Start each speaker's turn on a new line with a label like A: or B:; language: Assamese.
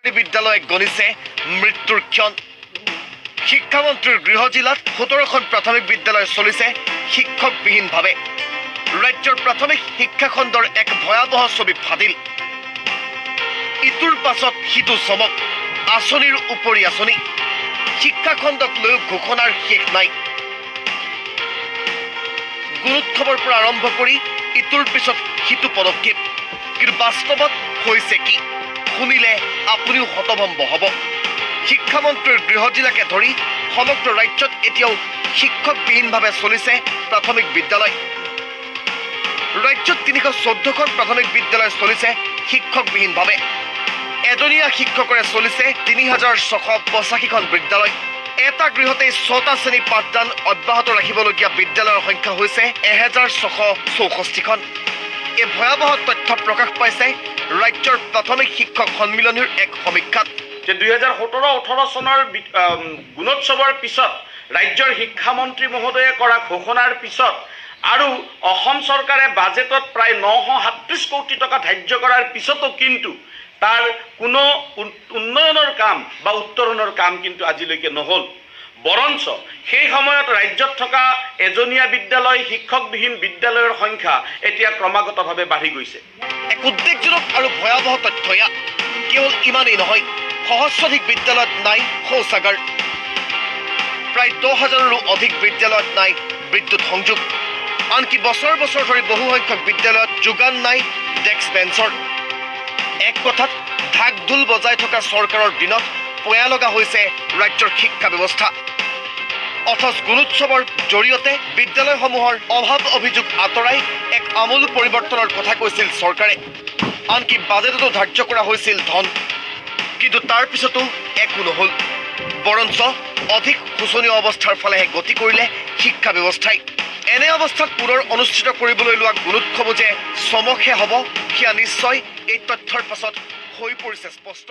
A: বিদ্যালয়ে গণিছে মৃত্যুৰ ক্ষণ। শিক্ষামন্ত্ৰীৰ গৃহ জিলাত 17খন প্ৰাথমিক বিদ্যালয় চলিছে শিক্ষকবিহীনভাৱে। ৰাজ্যৰ প্ৰাথমিক শিক্ষা খণ্ডৰ এক ভয়াৱহ ছবি ফাদিল। ইটোৰ পাছত সিটো চমক, আঁচনিৰ উপৰি আঁচনি। শিক্ষা খণ্ডক লৈ ঘোষণাৰ শেষ নাই। গুণোৎসৱৰ পৰা আৰম্ভ কৰি ইটোৰ পিছত সিটো পদক্ষেপ, কিন্তু বাস্তৱত হৈছে কি শুনিলে আপুনিও হতভম্ব হ'ব। শিক্ষামন্ত্ৰীৰ গৃহ জিলাকে ধৰি সমগ্ৰ ৰাজ্যত এতিয়াও শিক্ষকবিহীনভাৱে চলিছে প্ৰাথমিক বিদ্যালয়। ৰাজ্যত 314খন প্ৰাথমিক বিদ্যালয় চলিছে শিক্ষকবিহীনভাৱে। এজনীয়া শিক্ষকৰে চলিছে 3685খন বিদ্যালয়। এটা গৃহতে 6টা শ্ৰেণী পাঠদান অব্যাহত ৰাখিবলগীয়া বিদ্যালয়ৰ সংখ্যা হৈছে 1664খন। এই ভয়াৱহ তথ্য প্ৰকাশ পাইছে ৰাজ্যৰ প্ৰাথমিক শিক্ষক সন্মিলনীৰ এক সমীক্ষাত।
B: 2017-18 চনৰ গুণোৎসৱৰ পিছত ৰাজ্যৰ শিক্ষামন্ত্ৰী মহোদয়ে কৰা ঘোষণাৰ পিছত আৰু অসম চৰকাৰে বাজেটত প্ৰায় 937 কোটি টকা ধাৰ্য কৰাৰ পিছতো কিন্তু তাৰ কোনো উন্নয়নৰ কাম বা উত্তৰণৰ কাম কিন্তু আজিলৈকে নহ'ল। বৰঞ্চ সেই সময়ত ৰাজ্যত থকা এজনীয়া বিদ্যালয় শিক্ষকবিহীন বিদ্যালয়ৰ সংখ্যা এতিয়া ক্ৰমাগতভাৱে বাঢ়ি গৈছে।
A: এক উদ্বেগজনক আৰু ভয়াৱহ তথ্য এয়া। কেৱল ইমানেই নহয়, সহস্ৰাধিক বিদ্যালয়ত নাই শৌচাগাৰ। প্ৰায় 10,000ৰো অধিক বিদ্যালয়ত নাই বিদ্যুৎ সংযোগ। আনকি বছৰ বছৰ ধৰি বহুসংখ্যক বিদ্যালয়ত যোগান নাই ডেস্ক বেঞ্চৰ। এক কথাত ঢাক ঢোল বজাই থকা চৰকাৰৰ দিনত পয়া লগা হৈছে ৰাজ্যৰ শিক্ষা ব্যৱস্থা। অথচ গুণোৎসৱৰ জৰিয়তে বিদ্যালয়সমূহৰ অভাৱ অভিযোগ আঁতৰাই এক আমূল পৰিৱৰ্তনৰ কথা কৈছিল চৰকাৰে। আনকি বাজেটতো ধাৰ্য কৰা হৈছিল ধন, কিন্তু তাৰ পিছতো একো নহ'ল। বৰঞ্চ অধিক শোচনীয় অৱস্থাৰ ফালেহে গতি কৰিলে শিক্ষা ব্যৱস্থাই। এনে অৱস্থাত পুনৰ অনুষ্ঠিত কৰিবলৈ লোৱা গুণোৎসৱো যে চমকহে হ'ব, সেয়া নিশ্চয় এই তথ্যৰ পাছত হৈ পৰিছে স্পষ্ট।